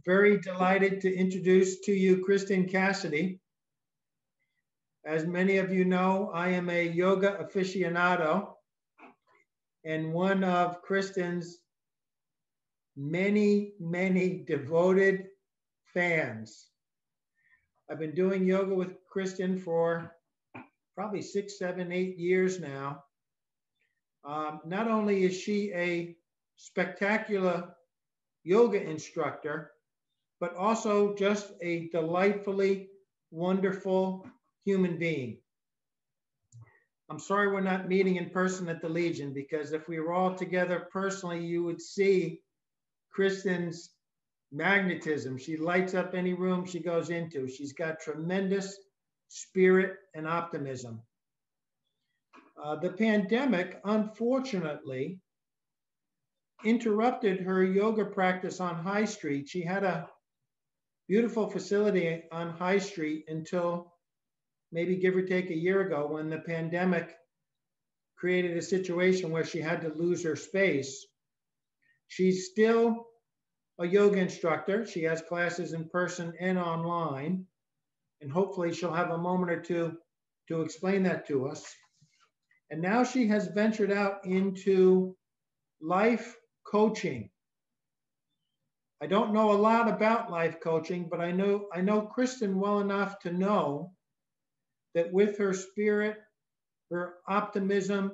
very delighted to introduce to you Kristin Cassidy. As many of you know, I am a yoga aficionado and one of Kristin's many, many devoted fans. I've been doing yoga with Kristin for probably 6, 7, 8 years now. Not only is she a spectacular yoga instructor, but also just a delightfully wonderful human being. I'm sorry we're not meeting in person at the Legion, because if we were all together personally, you would see Kristin's magnetism. She lights up any room she goes into. She's got tremendous spirit and optimism. The pandemic, unfortunately, interrupted her yoga practice on High Street. She had a beautiful facility on High Street until maybe give or take a year ago, when the pandemic created a situation where she had to lose her space. She's still a yoga instructor. She has classes in person and online, and hopefully she'll have a moment or two to explain that to us. And now she has ventured out into life coaching. I don't know a lot about life coaching, but I know Kristin well enough to know that with her spirit, her optimism,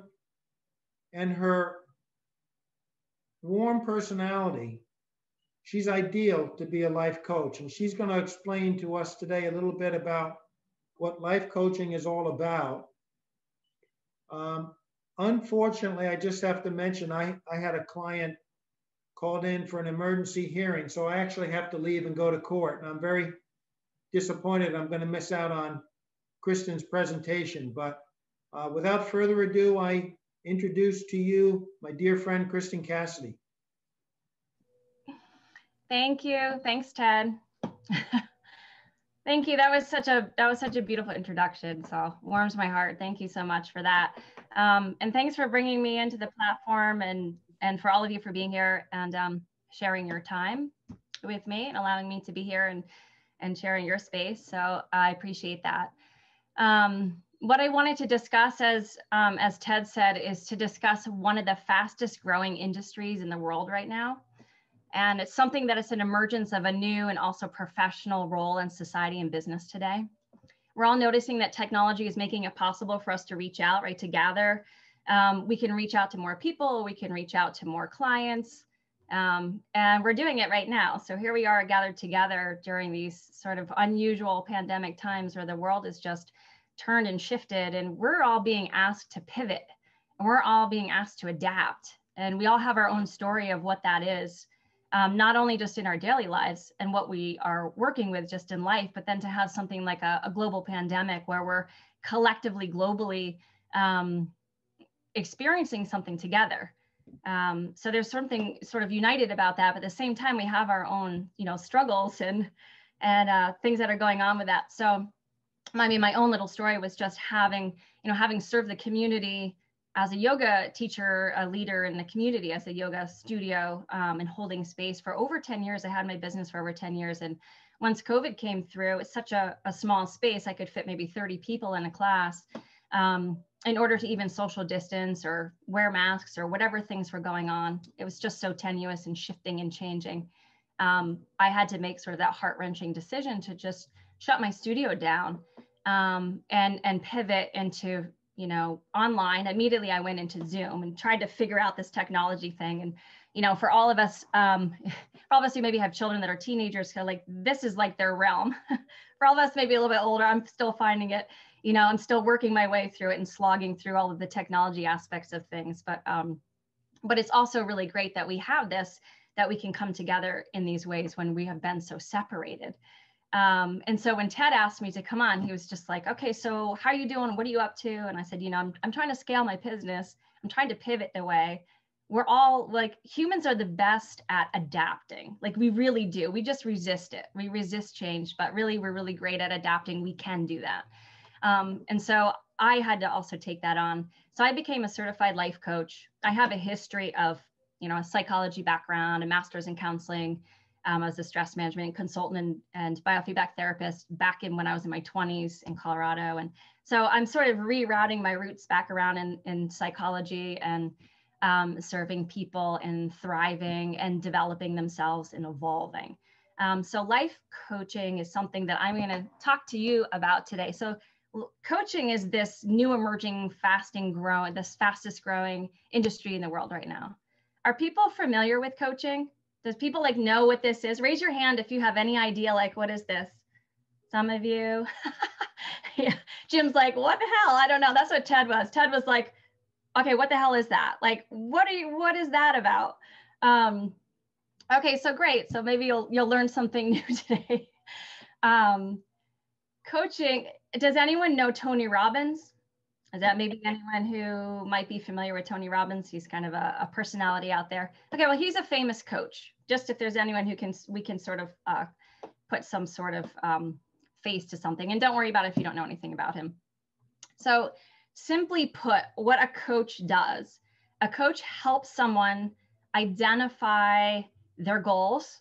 and her warm personality, she's ideal to be a life coach. And she's going to explain to us today a little bit about what life coaching is all about. Unfortunately, I just have to mention, I had a client called in for an emergency hearing, so I actually have to leave and go to court. And I'm very disappointed I'm going to miss out on Kristin's presentation. But without further ado, I introduce to you my dear friend, Kristin Cassidy. Thank you. Thanks, Ted. Thank you. That was such a beautiful introduction. So warms my heart. Thank you so much for that. And thanks for bringing me into the platform, and for all of you for being here and sharing your time with me and allowing me to be here and sharing your space. So I appreciate that. What I wanted to discuss, as Ted said, is to discuss one of the fastest growing industries in the world right now. And it's something that is an emergence of a new and also professional role in society and business today. We're all noticing that technology is making it possible for us to reach out, right, to gather. We can reach out to more people, we can reach out to more clients, and we're doing it right now. So here we are gathered together during these sort of unusual pandemic times where the world is just turned and shifted, and we're all being asked to pivot, and we're all being asked to adapt. And we all have our own story of what that is. Not only just in our daily lives and what we are working with just in life, but then to have something like a global pandemic where we're collectively, globally experiencing something together. So there's something sort of united about that, but at the same time, we have our own, struggles and things that are going on with that. So my own little story was just having served the community as a yoga teacher, a leader in the community, as a yoga studio, and holding space for over 10 years. I had my business for over 10 years. And once COVID came through, it's such a small space. I could fit maybe 30 people in a class in order to even social distance or wear masks or whatever things were going on. It was just so tenuous and shifting and changing. I had to make sort of that heart-wrenching decision to just shut my studio down and pivot into online. Immediately I went into Zoom and tried to figure out this technology thing. And, for all of us who maybe have children that are teenagers, this is like their realm. For all of us, maybe a little bit older, I'm still finding it, I'm still working my way through it and slogging through all of the technology aspects of things. But it's also really great that we have this, that we can come together in these ways when we have been so separated. And so when Ted asked me to come on, he was just like, okay, so how are you doing? What are you up to? And I said, I'm trying to scale my business. I'm trying to pivot the way. We're all humans are the best at adapting. We really do. We just resist it. We resist change, but really, we're really great at adapting. We can do that. And so I had to also take that on. So I became a certified life coach. I have a history of, a psychology background, a master's in counseling, I was a stress management consultant and biofeedback therapist back in when I was in my 20s in Colorado. And so I'm sort of rerouting my roots back around in psychology and serving people and thriving and developing themselves and evolving. So life coaching is something that I'm going to talk to you about today. So coaching is this new emerging, this fastest growing industry in the world right now. Are people familiar with coaching? Does people like know what this is? Raise your hand if you have any idea, like, what is this? Some of you. Yeah. Jim's like, what the hell? I don't know. That's what Ted was. Ted was like, okay, what the hell is that? Like, what is that about? Okay, so great. So maybe you'll learn something new today. Coaching, does anyone know Tony Robbins? Is that maybe anyone who might be familiar with Tony Robbins? He's kind of a personality out there. Okay, well, he's a famous coach. Just if there's anyone who we can sort of put some sort of face to something. And don't worry about it if you don't know anything about him. So simply put, what a coach does, a coach helps someone identify their goals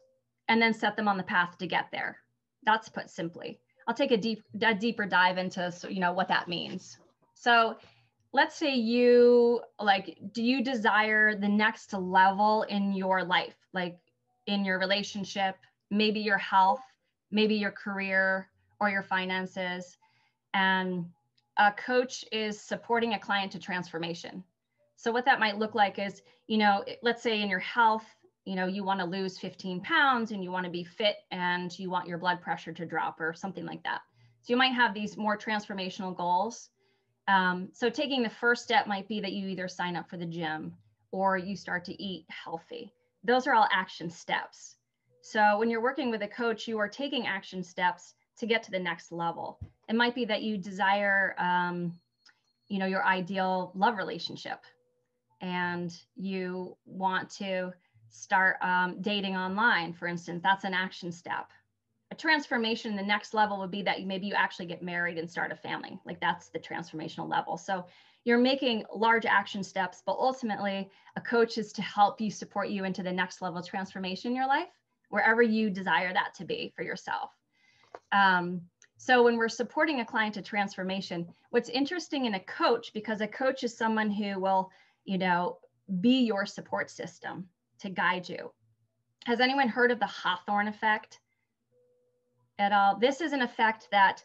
and then set them on the path to get there. That's put simply. I'll take a deeper dive into what that means. So let's say do you desire the next level in your life, like in your relationship, maybe your health, maybe your career or your finances? And a coach is supporting a client to transformation. So what that might look like is, let's say in your health, you want to lose 15 pounds and you want to be fit and you want your blood pressure to drop or something like that. So you might have these more transformational goals. So taking the first step might be that you either sign up for the gym or you start to eat healthy. Those are all action steps. So when you're working with a coach, you are taking action steps to get to the next level. It might be that you desire, your ideal love relationship and you want to start dating online, for instance. That's an action step. A transformation, the next level would be that maybe you actually get married and start a family. Like that's the transformational level. So you're making large action steps, but ultimately a coach is to help you, support you into the next level of transformation in your life, wherever you desire that to be for yourself. So when we're supporting a client to transformation, what's interesting in a coach, because a coach is someone who will, be your support system to guide you. Has anyone heard of the Hawthorne effect at all? This is an effect that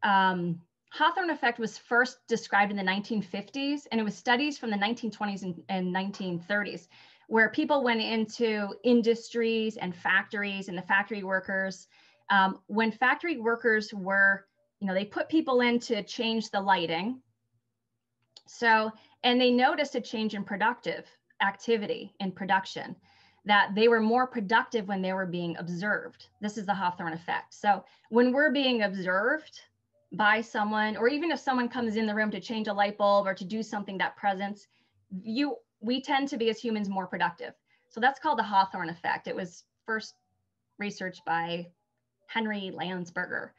Hawthorne effect was first described in the 1950s, and it was studies from the 1920s and 1930s, where people went into industries and factories and the factory workers. When factory workers were, they put people in to change the lighting. So, and they noticed a change in productive activity in production, that they were more productive when they were being observed. This is the Hawthorne effect. So when we're being observed by someone, or even if someone comes in the room to change a light bulb or to do something that presents, we tend to be as humans more productive. So that's called the Hawthorne effect. It was first researched by Henry Landsberger.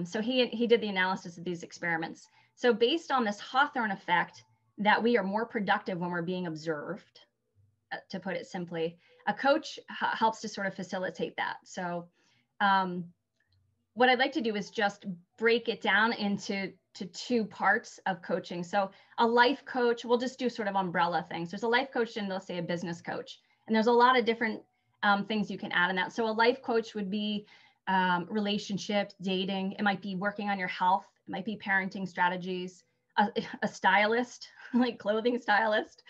So he did the analysis of these experiments. So based on this Hawthorne effect, that we are more productive when we're being observed, to put it simply, a coach helps to sort of facilitate that. So what I'd like to do is just break it down into two parts of coaching. So a life coach, we'll just do sort of umbrella things. There's a life coach and let's say a business coach. And there's a lot of different things you can add in that. So a life coach would be relationships, dating. It might be working on your health. It might be parenting strategies, a stylist, like clothing stylist,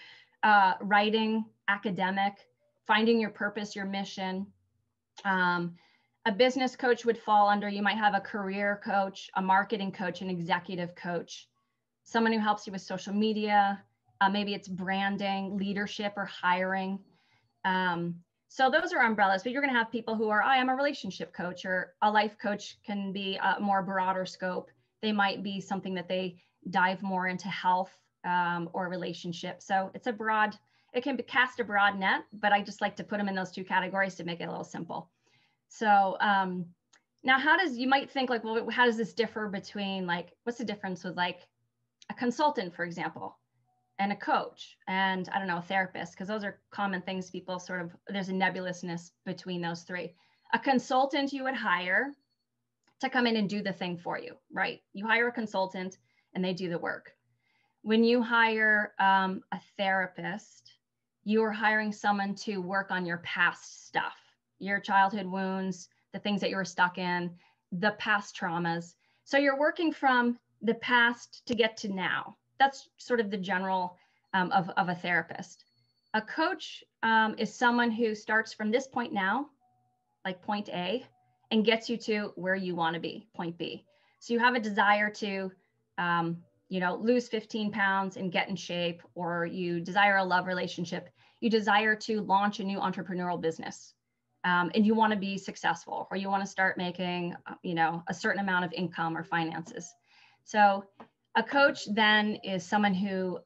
writing, academic, finding your purpose, your mission. A business coach would fall under, you might have a career coach, a marketing coach, an executive coach, someone who helps you with social media. Maybe it's branding, leadership, or hiring. So those are umbrellas, but you're going to have people who are, I am a relationship coach, or a life coach can be a more broader scope. They might be something that they dive more into health or relationship. So it's it can be cast a broad net, but I just like to put them in those two categories to make it a little simple. So now you might think like, well, how does this differ between what's the difference with like a consultant, for example, and a coach and I don't know, a therapist, because those are common things people there's a nebulousness between those three. A consultant you would hire to come in and do the thing for you, right? You hire a consultant and they do the work. When you hire a therapist, you are hiring someone to work on your past stuff, your childhood wounds, the things that you were stuck in, the past traumas. So you're working from the past to get to now. That's sort of the general of a therapist. A coach is someone who starts from this point now, like point A, and gets you to where you want to be, point B. So you have a desire to, lose 15 pounds and get in shape, or you desire a love relationship. You desire to launch a new entrepreneurial business, and you want to be successful, or you want to start making, a certain amount of income or finances. So a coach then is someone who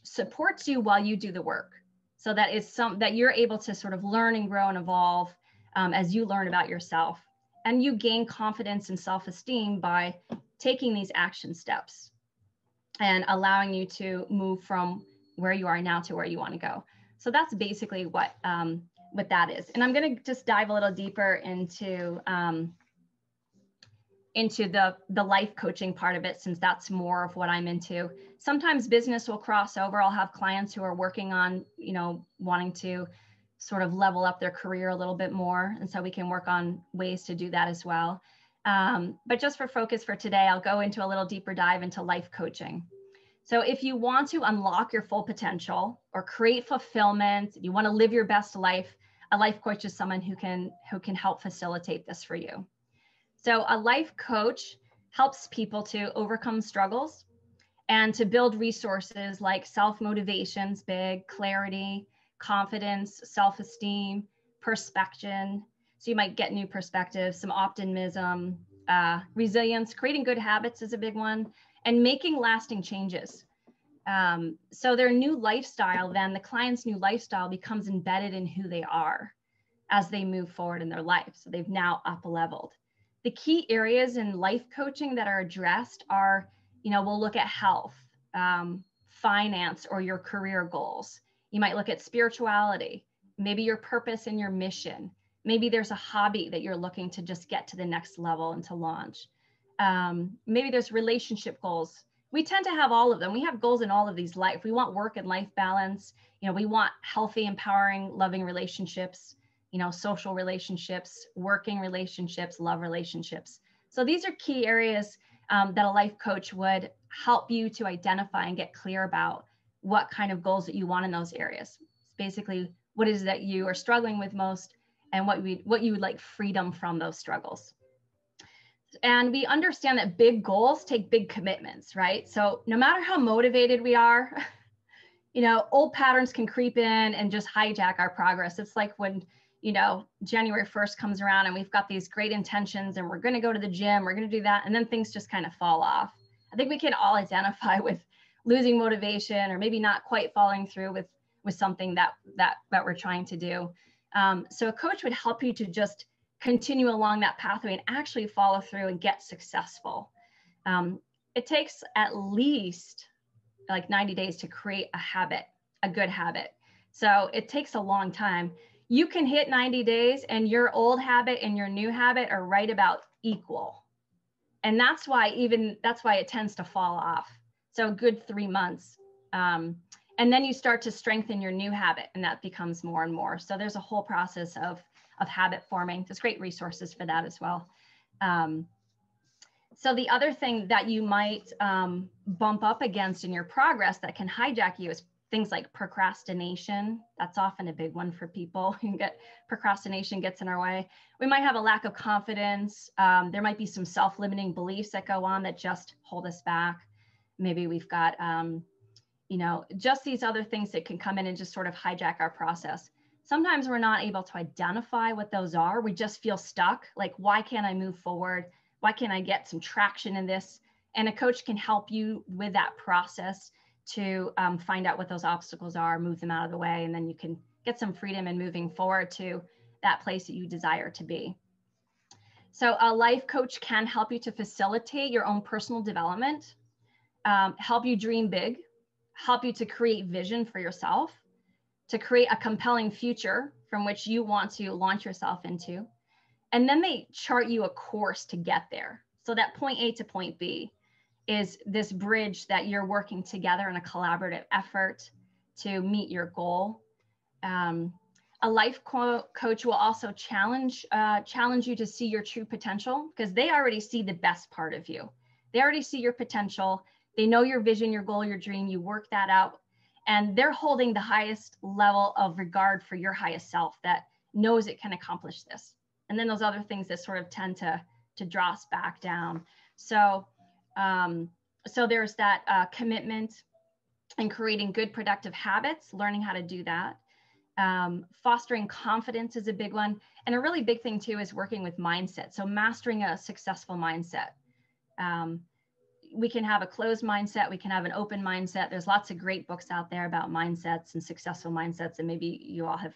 supports you while you do the work. So that is that you're able to sort of learn and grow and evolve as you learn about yourself, and you gain confidence and self-esteem by taking these action steps and allowing you to move from where you are now to where you want to go. So that's basically what that is. And I'm going to just dive a little deeper into the life coaching part of it, since that's more of what I'm into. Sometimes business will cross over. I'll have clients who are working on, wanting to sort of level up their career a little bit more. And so we can work on ways to do that as well. But just for focus for today, I'll go into a little deeper dive into life coaching. So if you want to unlock your full potential or create fulfillment, you want to live your best life, a life coach is someone who can help facilitate this for you. So a life coach helps people to overcome struggles and to build resources like self-motivation's big, clarity, confidence, self-esteem, perspection. So you might get new perspectives, some optimism, resilience, creating good habits is a big one, and making lasting changes. So their new lifestyle, then the client's new lifestyle becomes embedded in who they are as they move forward in their life. So they've now up-leveled. The key areas in life coaching that are addressed are, we'll look at health, finance, or your career goals. You might look at spirituality, maybe your purpose and your mission. Maybe there's a hobby that you're looking to just get to the next level and to launch. Maybe there's relationship goals. We tend to have all of them. We have goals in all of these life. We want work and life balance. We want healthy, empowering, loving relationships, social relationships, working relationships, love relationships. So these are key areas that a life coach would help you to identify and get clear about what kind of goals that you want in those areas. It's basically what is that you are struggling with most, and what you would like freedom from those struggles. And we understand that big goals take big commitments, right? So no matter how motivated we are, old patterns can creep in and just hijack our progress. It's like when, January 1st comes around and we've got these great intentions and we're going to go to the gym, we're going to do that, and then things just kind of fall off. I think we can all identify with losing motivation, or maybe not quite following through with something that we're trying to do. So a coach would help you to just continue along that pathway and actually follow through and get successful. It takes at least like 90 days to create a habit, a good habit. So it takes a long time. You can hit 90 days and your old habit and your new habit are right about equal. And that's why it tends to fall off. So a good 3 months. And then you start to strengthen your new habit, and that becomes more and more. So there's a whole process of habit forming. There's great resources for that as well. So the other thing that you might bump up against in your progress that can hijack you is things like procrastination. That's often a big one for people. Procrastination gets in our way. We might have a lack of confidence. There might be some self-limiting beliefs that go on that just hold us back. Maybe we've got, just these other things that can come in and just sort of hijack our process. Sometimes we're not able to identify what those are. We just feel stuck. Like, why can't I move forward? Why can't I get some traction in this? And a coach can help you with that process to find out what those obstacles are, move them out of the way, and then you can get some freedom in moving forward to that place that you desire to be. So a life coach can help you to facilitate your own personal development, help you dream big, help you to create vision for yourself, to create a compelling future from which you want to launch yourself into, And then they chart you a course to get there. So that point A to point B is this bridge that you're working together in a collaborative effort to meet your goal. A life coach will also challenge you to see your true potential, because they already see the best part of you. They already see your potential. They know your vision, your goal, your dream. You work that out, and they're holding the highest level of regard for your highest self that knows it can accomplish this. And then those other things that sort of tend to draw us back down. So, so there's that commitment and creating good productive habits, learning how to do that. Fostering confidence is a big one. And a really big thing too is working with mindset. So mastering a successful mindset. We can have a closed mindset. We can have an open mindset. There's lots of great books out there about mindsets and successful mindsets. And maybe you all have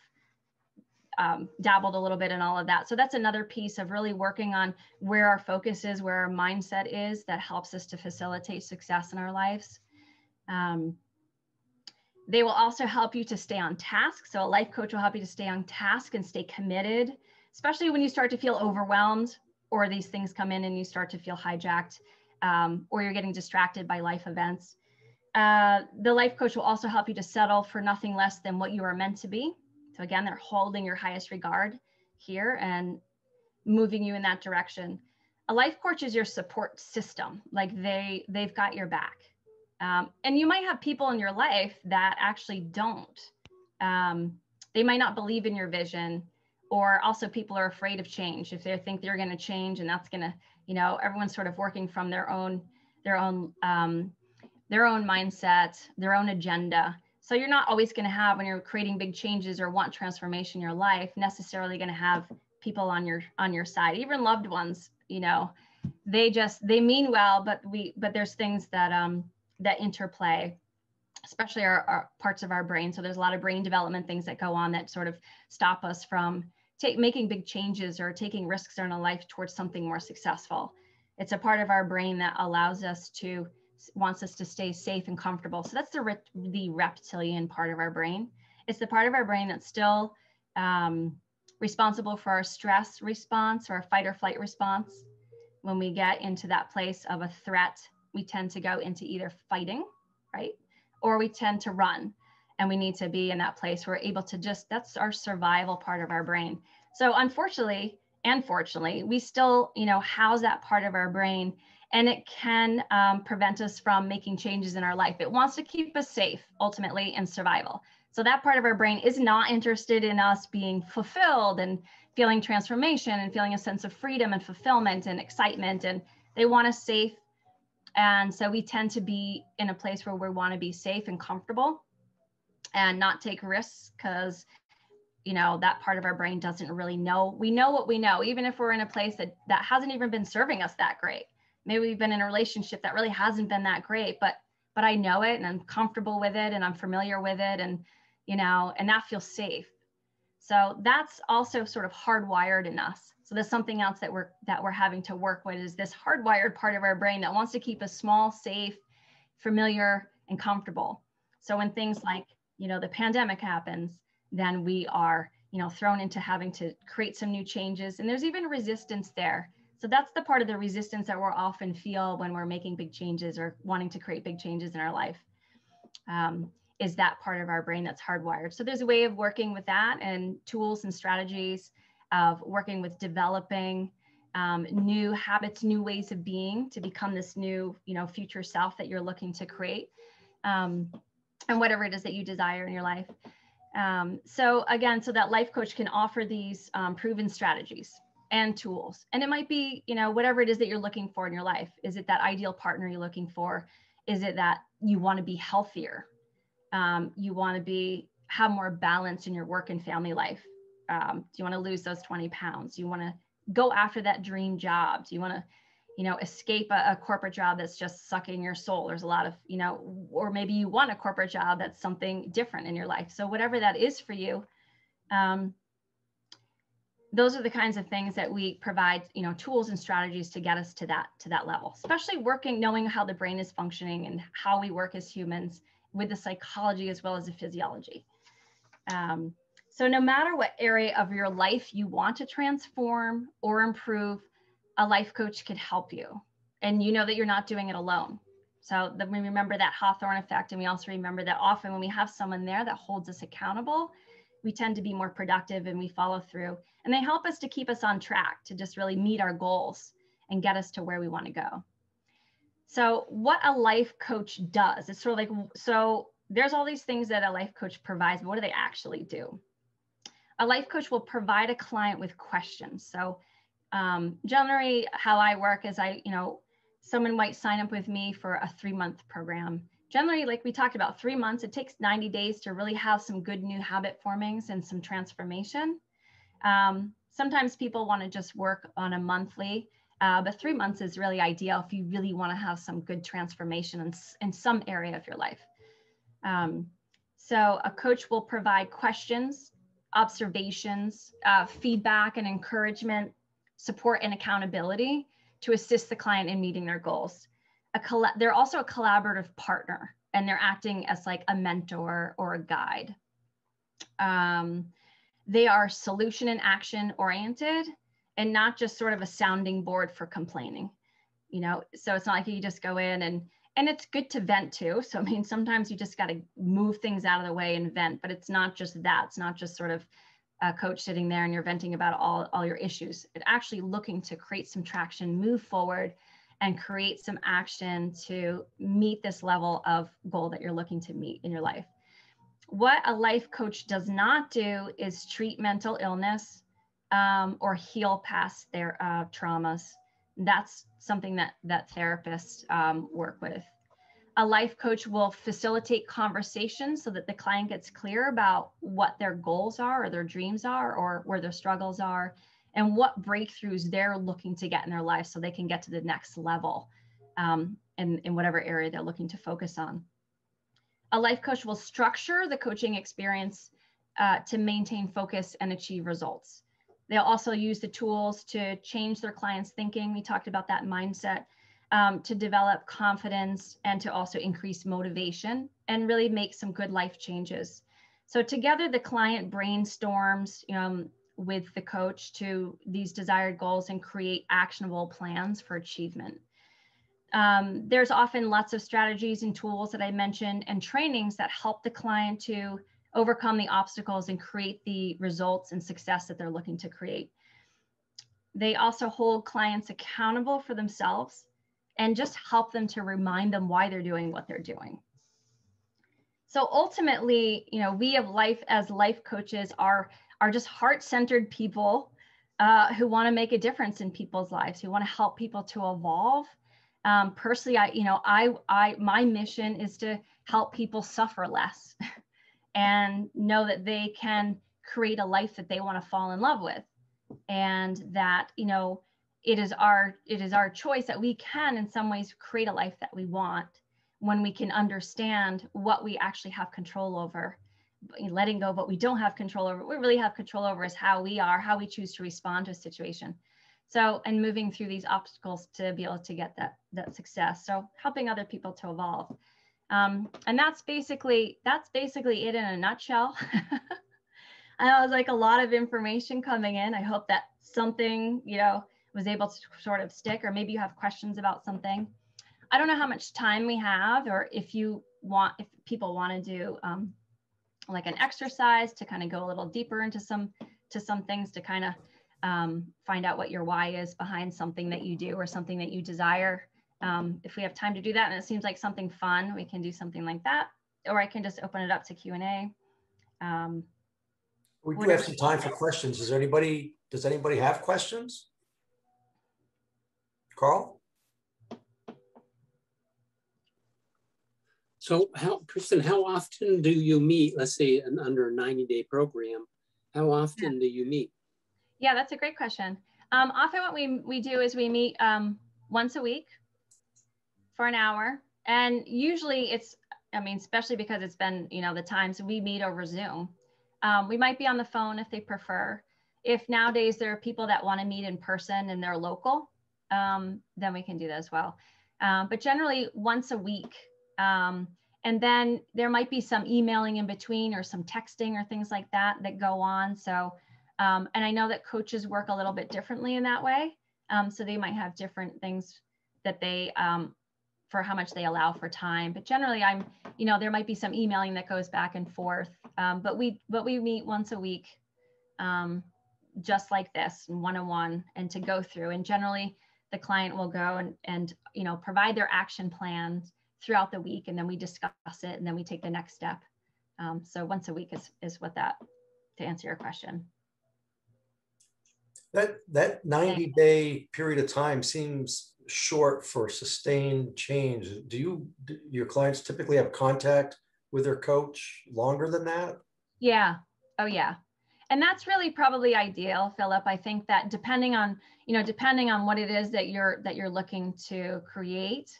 dabbled a little bit in all of that. So that's another piece of really working on where our focus is, where our mindset is, that helps us to facilitate success in our lives. They will also help you to stay on task. So a life coach will help you to stay on task and stay committed, especially when you start to feel overwhelmed, or these things come in and you start to feel hijacked, or you're getting distracted by life events. The life coach will also help you to settle for nothing less than what you are meant to be. So again, they're holding your highest regard here and moving you in that direction. A life coach is your support system. Like they've got your back. And you might have people in your life that actually don't. They might not believe in your vision, or also people are afraid of change. If they think they're going to change and that's going to, you know, everyone's sort of working from their own mindset, their own agenda. So you're not always going to have, when you're creating big changes or want transformation in your life, necessarily going to have people on your side, even loved ones. You know, they mean well, but there's things that interplay, especially our parts of our brain. So there's a lot of brain development things that go on that sort of stop us from making big changes or taking risks in our life towards something more successful. It's a part of our brain that wants us to stay safe and comfortable. So that's the reptilian part of our brain. It's the part of our brain that's still responsible for our stress response or our fight or flight response. When we get into that place of a threat, we tend to go into either fighting, right? Or we tend to run, and we need to be in that place where we're able to that's our survival part of our brain. So unfortunately and fortunately, we still, house that part of our brain, and it can prevent us from making changes in our life. It wants to keep us safe, ultimately, in survival. So that part of our brain is not interested in us being fulfilled and feeling transformation and feeling a sense of freedom and fulfillment and excitement, and they want us safe. And so we tend to be in a place where we want to be safe and comfortable and not take risks, because, that part of our brain doesn't really know. We know what we know, even if we're in a place that hasn't even been serving us that great. Maybe we've been in a relationship that really hasn't been that great, but I know it and I'm comfortable with it and I'm familiar with it, and, and that feels safe. So that's also sort of hardwired in us. So there's something else that we're having to work with, is this hardwired part of our brain that wants to keep us small, safe, familiar, and comfortable. So when things like, the pandemic happens, then we are, thrown into having to create some new changes. And there's even resistance there. So that's the part of the resistance that we'll often feel when we're making big changes or wanting to create big changes in our life. Is that part of our brain that's hardwired. So there's a way of working with that, and tools and strategies of working with developing new habits, new ways of being, to become this new, future self that you're looking to create, and whatever it is that you desire in your life. So again, so that life coach can offer these proven strategies and tools. And it might be, whatever it is that you're looking for in your life. Is it that ideal partner you're looking for? Is it that you want to be healthier? You want to have more balance in your work and family life? Do you want to lose those 20 pounds? Do you want to go after that dream job? Do you want to, escape a corporate job that's just sucking your soul? There's a lot of, or maybe you want a corporate job that's something different in your life. So whatever that is for you, those are the kinds of things that we provide, tools and strategies to get us to that level, especially knowing how the brain is functioning and how we work as humans with the psychology as well as the physiology. So no matter what area of your life you want to transform or improve, a life coach could help you. And you know that you're not doing it alone. So then we remember that Hawthorne effect, and we also remember that often when we have someone there that holds us accountable, we tend to be more productive and we follow through. And they help us to keep us on track to just really meet our goals and get us to where we want to go. So what a life coach does, it's sort of like, so there's all these things that a life coach provides, but what do they actually do? A life coach will provide a client with questions. So generally how I work is someone might sign up with me for a 3-month program. Generally, like we talked about, 3 months, it takes 90 days to really have some good new habit formings and some transformation. Sometimes people want to just work on a monthly, but 3 months is really ideal if you really want to have some good transformation in some area of your life. So a coach will provide questions, observations, feedback and encouragement, support and accountability to assist the client in meeting their goals. They're also a collaborative partner, and they're acting as like a mentor or a guide. They are solution and action oriented and not just sort of a sounding board for complaining. So it's not like you just go in and it's good to vent too. So, I mean, sometimes you just got to move things out of the way and vent, but it's not just that. It's not just sort of a coach sitting there and you're venting about all your issues. It's actually looking to create some traction, move forward, and create some action to meet this level of goal that you're looking to meet in your life. What a life coach does not do is treat mental illness or heal past their traumas. That's something that therapists work with. A life coach will facilitate conversations so that the client gets clear about what their goals are or their dreams are or where their struggles are and what breakthroughs they're looking to get in their life so they can get to the next level in whatever area they're looking to focus on. A life coach will structure the coaching experience to maintain focus and achieve results. They'll also use the tools to change their clients' thinking. We talked about that mindset. To develop confidence and to also increase motivation and really make some good life changes. So together the client brainstorms with the coach to these desired goals and create actionable plans for achievement. There's often lots of strategies and tools that I mentioned and trainings that help the client to overcome the obstacles and create the results and success that they're looking to create. They also hold clients accountable for themselves and just help them to remind them why they're doing what they're doing. So ultimately, we as life coaches are just heart-centered people who want to make a difference in people's lives, who want to help people to evolve. Personally, my mission is to help people suffer less and know that they can create a life that they want to fall in love with, and that it is our choice that we can in some ways create a life that we want when we can understand what we actually have control over. Letting go of what we don't have control over. What we really have control over is how we choose to respond to a situation. So, and moving through these obstacles to be able to get that success. So helping other people to evolve. And that's basically it in a nutshell. I know it was like a lot of information coming in. I hope that something, was able to sort of stick, or maybe you have questions about something. I don't know how much time we have, or if people want to do like an exercise to kind of go a little deeper into some things to kind of find out what your why is behind something that you do or something that you desire. If we have time to do that and it seems like something fun, we can do something like that, or I can just open it up to Q&A. We do have some time for questions. Does anybody have questions? Carl? So Kristin, how often do you meet, let's say under a 90-day program, how often do you meet? Yeah, that's a great question. Often what we do is we meet once a week for an hour. And usually especially because it's been, the times we meet over Zoom. We might be on the phone if they prefer. If nowadays there are people that want to meet in person and they're local, then we can do that as well. But generally once a week. And then there might be some emailing in between or some texting or things like that that go on. So, and I know that coaches work a little bit differently in that way. So they might have different things that they, for how much they allow for time. But generally there might be some emailing that goes back and forth. But we meet once a week, just like this, one-on-one, and to go through. And generally the client will go and provide their action plans throughout the week, and then we discuss it, and then we take the next step. So once a week is what that, to answer your question. That 90-day period of time seems short for sustained change. Do your clients typically have contact with their coach longer than that? Yeah. Oh yeah. And that's really probably ideal, Philip. I think that depending on what it is that you're looking to create,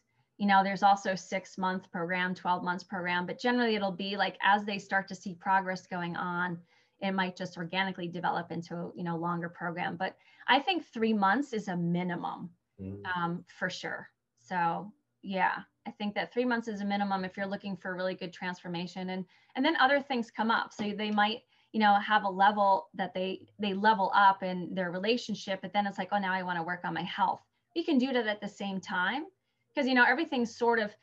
there's also 6-month program, 12 months program, but generally it'll be like, as they start to see progress going on, it might just organically develop into a longer program. But I think 3 months is a minimum, for sure. So yeah, I think that 3 months is a minimum if you're looking for really good transformation, and then other things come up. So they might, have a level that they level up in their relationship, but then it's like, oh, now I want to work on my health. You can do that at the same time, because, everything sort of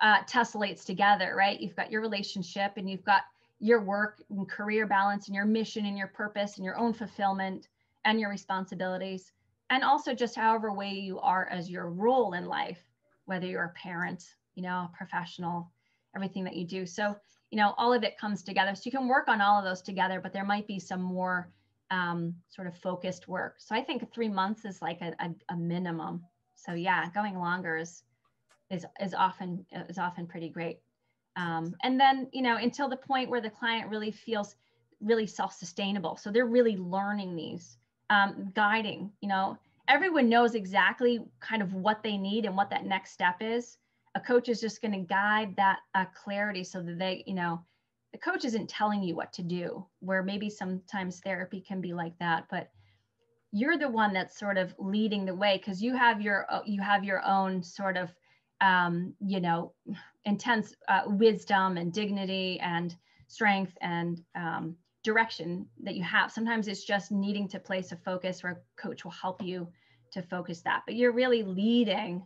tessellates together, right? You've got your relationship, and you've got your work and career balance, and your mission and your purpose and your own fulfillment and your responsibilities, and also just however way you are as your role in life, whether you're a parent, a professional, everything that you do. So, all of it comes together. So you can work on all of those together, but there might be some more sort of focused work. So I think 3 months is like a minimum. So yeah, going longer is often pretty great. And then, until the point where the client really feels really self-sustainable. So they're really learning these, guiding, everyone knows exactly kind of what they need and what that next step is. A coach is just going to guide that clarity so that they, the coach isn't telling you what to do, where maybe sometimes therapy can be like that, but you're the one that's sort of leading the way, because you have your own sort of, intense wisdom and dignity and strength and direction that you have. Sometimes it's just needing to place a focus, where a coach will help you to focus that, but you're really leading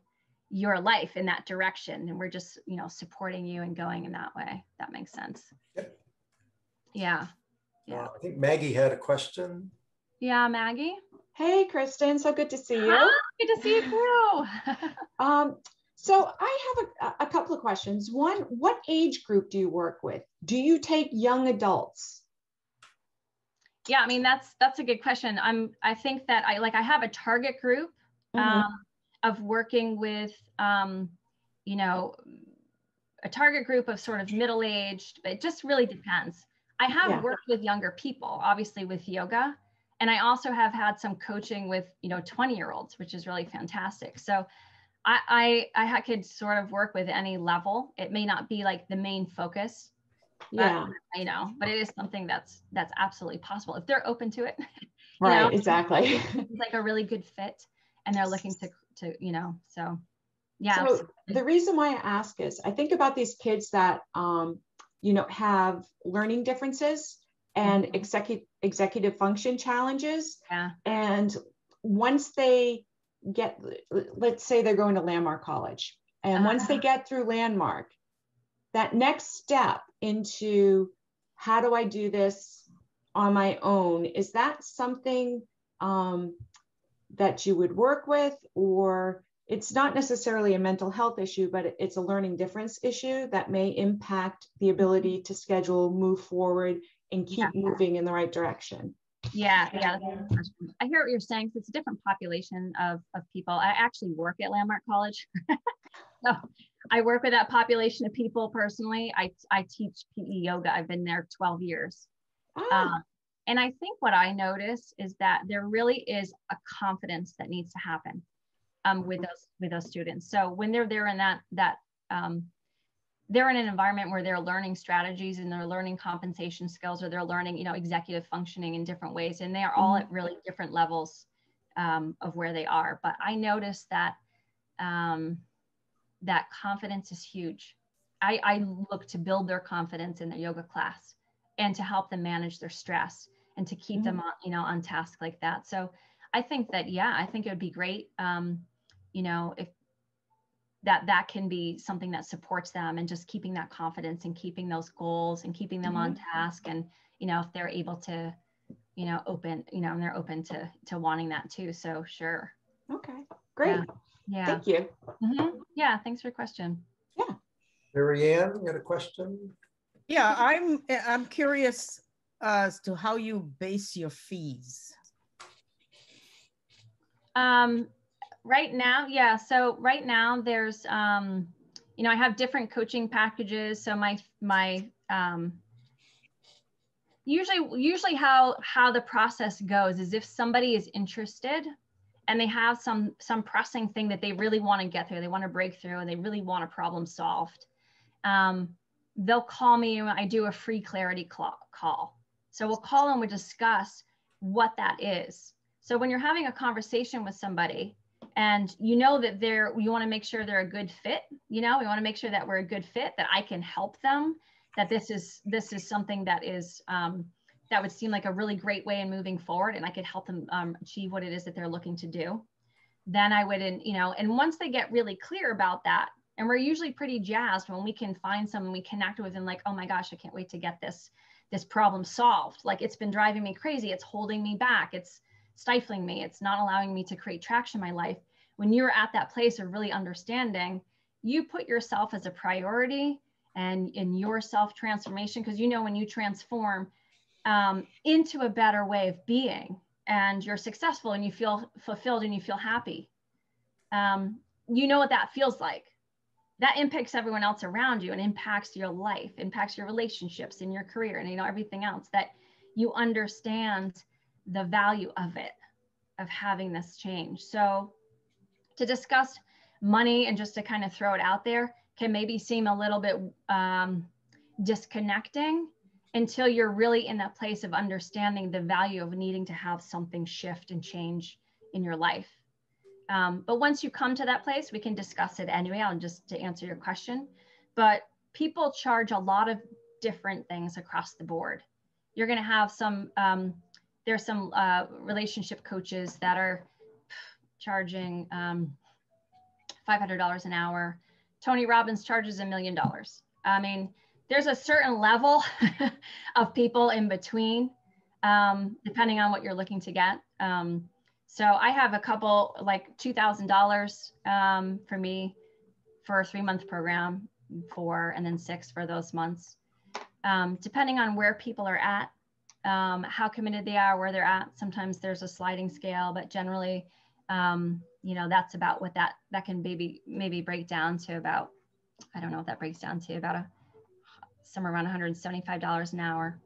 your life in that direction, and we're just supporting you and going in that way. That makes sense. Yep. Yeah. I think Maggie had a question. Yeah, Maggie. Hey, Kristin, so good to see you. Good to see you too. So I have a couple of questions. One, what age group do you work with? Do you take young adults? Yeah, I mean, that's a good question. I think that I have a target group of working with, a target group of sort of middle-aged, but it just really depends. I have worked with younger people, obviously with yoga, and I also have had some coaching with, 20-year-olds, which is really fantastic. So I could sort of work with any level. It may not be like the main focus, but, but it is something that's absolutely possible if they're open to it. Right, exactly. It's like a really good fit, and they're looking to so yeah. So the reason why I ask is I think about these kids that have learning differences and executive function challenges. Yeah. And once they get, let's say they're going to Landmark College, and once they get through Landmark, that next step into how do I do this on my own, is that something that you would work with? Or it's not necessarily a mental health issue, but it's a learning difference issue that may impact the ability to schedule, move forward, and keep moving in the right direction? Yeah. I hear what you're saying. So it's a different population of people. I actually work at Landmark College. So I work with that population of people personally. I teach PE yoga. I've been there 12 years. And I think what I notice is that there really is a confidence that needs to happen with those students. So when they're there in that they're in an environment where they're learning strategies and they're learning compensation skills, or they're learning, executive functioning in different ways. And they are all at really different levels of where they are. But I noticed that that confidence is huge. I look to build their confidence in their yoga class and to help them manage their stress and to keep them on, you know, on task like that. So I think that, yeah, I think it would be great, you know, if that can be something that supports them and just keeping that confidence and keeping those goals and keeping them on task. And, you know, if they're able to, you know, open, you know, and they're open to wanting that too. So sure. Okay, great. Yeah. Thank you. Yeah, thanks for your question. Yeah. Mary Ann, you had a question? Yeah, I'm curious as to how you base your fees. Right now, yeah. So right now there's, you know, I have different coaching packages. So my usually how the process goes is if somebody is interested and they have some pressing thing that they really want to get through, they want to break through, and they really want a problem solved, they'll call me and I do a free clarity call. So we'll call and we'll discuss what that is. So when you're having a conversation with somebody and you know that you want to make sure they're a good fit, you know, we want to make sure that we're a good fit, that I can help them, that this is something that is, that would seem like a really great way in moving forward, and I could help them achieve what it is that they're looking to do. Then I would, you know, and once they get really clear about that, and we're usually pretty jazzed when we can find someone we connect with and like, oh my gosh, I can't wait to get this problem solved. Like, it's been driving me crazy. It's holding me back. It's stifling me. It's not allowing me to create traction in my life. When you're at that place of really understanding, you put yourself as a priority and in your self-transformation, because you know when you transform into a better way of being and you're successful and you feel fulfilled and you feel happy, you know what that feels like. That impacts everyone else around you and impacts your life, impacts your relationships and your career and, you know, everything else, that you understand the value of it, of having this change. So to discuss money and just to kind of throw it out there can maybe seem a little bit disconnecting until you're really in that place of understanding the value of needing to have something shift and change in your life. But once you come to that place, we can discuss it anyway, just to answer your question. But people charge a lot of different things across the board. You're going to have some, there's some relationship coaches that are charging $500 an hour. Tony Robbins charges $1 million. I mean, there's a certain level of people in between, depending on what you're looking to get. So I have a couple, like $2,000 for me for a 3-month program, 4 and then 6 for those months. Depending on where people are at, how committed they are, where they're at. Sometimes there's a sliding scale, but generally, you know, that's about what that can maybe break down to about, I don't know what that breaks down to, about somewhere around $175 an hour.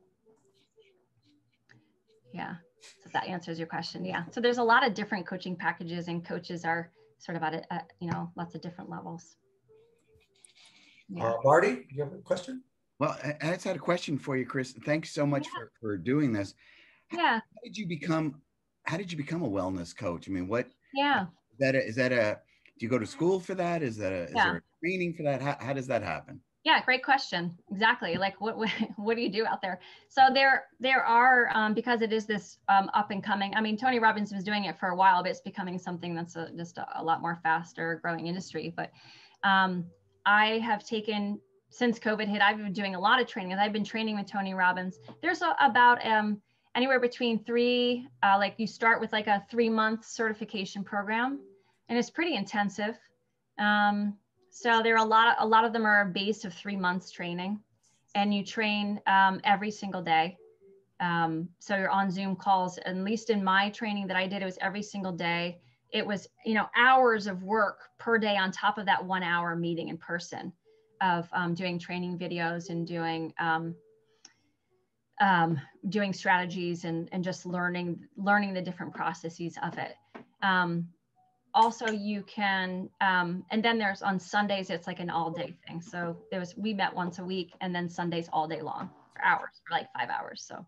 Yeah, so that answers your question. Yeah, so there's a lot of different coaching packages, and coaches are sort of at you know, lots of different levels. Yeah. Marty, you have a question? Well, I just had a question for you, Chris. Thanks so much for doing this. Yeah. How did you become a wellness coach? I mean, what? Yeah. Is that a? Do you go to school for that? Is there a training for that? How does that happen? Yeah, great question. Exactly. Like, what do you do out there? So there are, because it is this up and coming. I mean, Tony Robbins was doing it for a while, but it's becoming something that's just a lot more faster growing industry. But I have taken, since COVID hit, I've been doing a lot of training, and I've been training with Tony Robbins. There's about anywhere between 3, like you start with like a 3-month certification program, and it's pretty intensive. So there are a lot of them are a base of 3 months training, and you train every single day. So you're on Zoom calls, at least in my training that I did, it was every single day. It was, you know, hours of work per day on top of that 1-hour meeting in person of doing training videos and doing strategies and just learning the different processes of it. Also, you can, and then there's on Sundays, it's like an all-day thing. So we met once a week, and then Sundays all day long for hours, for like 5 hours. So,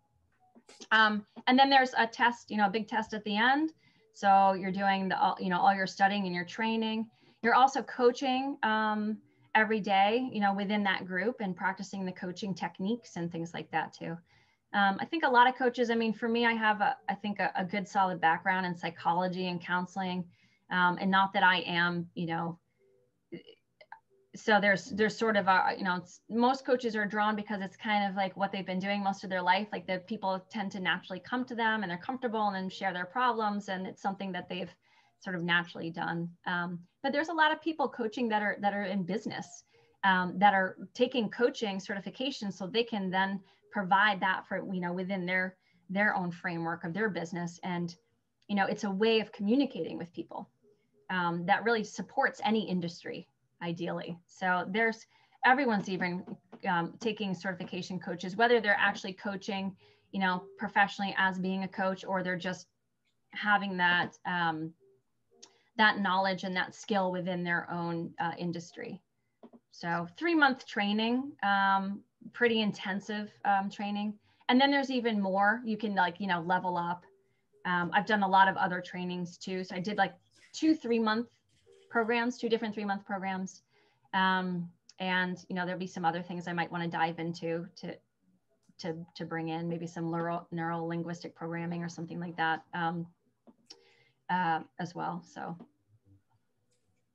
and then there's a test, you know, a big test at the end. So you're doing all your studying and your training. You're also coaching every day, you know, within that group and practicing the coaching techniques and things like that too. I think a lot of coaches, I mean, for me, I have I think a good solid background in psychology and counseling, and not that I am, you know, so there's sort of a, you know, most coaches are drawn because it's kind of like what they've been doing most of their life. Like the people tend to naturally come to them and they're comfortable and then share their problems. And it's something that they've sort of naturally done. But there's a lot of people coaching that are in business, that are taking coaching certifications so they can then provide that for, you know, within their own framework of their business. And, you know, it's a way of communicating with people that really supports any industry, ideally. So everyone's even taking certification coaches, whether they're actually coaching, you know, professionally as being a coach, or they're just having that that knowledge and that skill within their own industry. So 3-month training, pretty intensive training. And then there's even more, you can like, you know, level up. I've done a lot of other trainings too. So I did like 2 3-month programs, 2 different 3-month programs. And, you know, there'll be some other things I might want to dive into to bring in, maybe some neural linguistic programming or something like that as well. So.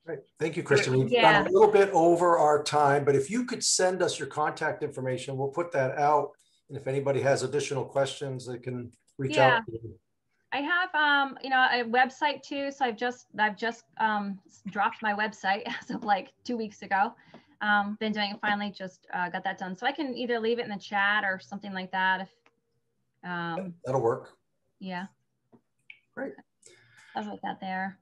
Right. Thank you, Kristin. We've gone a little bit over our time, but if you could send us your contact information, we'll put that out. And if anybody has additional questions, they can reach out to you. I have, you know, a website too. So I've just dropped my website as of like 2 weeks ago. Been doing it, finally just got that done. So I can either leave it in the chat or something like that. If that'll work. Yeah. Great. I'll put that there.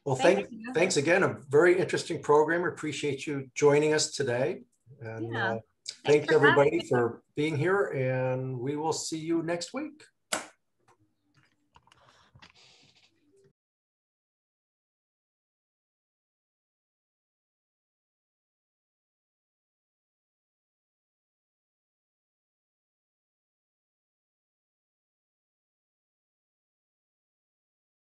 Well, thanks again. A very interesting program. Appreciate you joining us today. And thanks everybody for being here, and we will see you next week.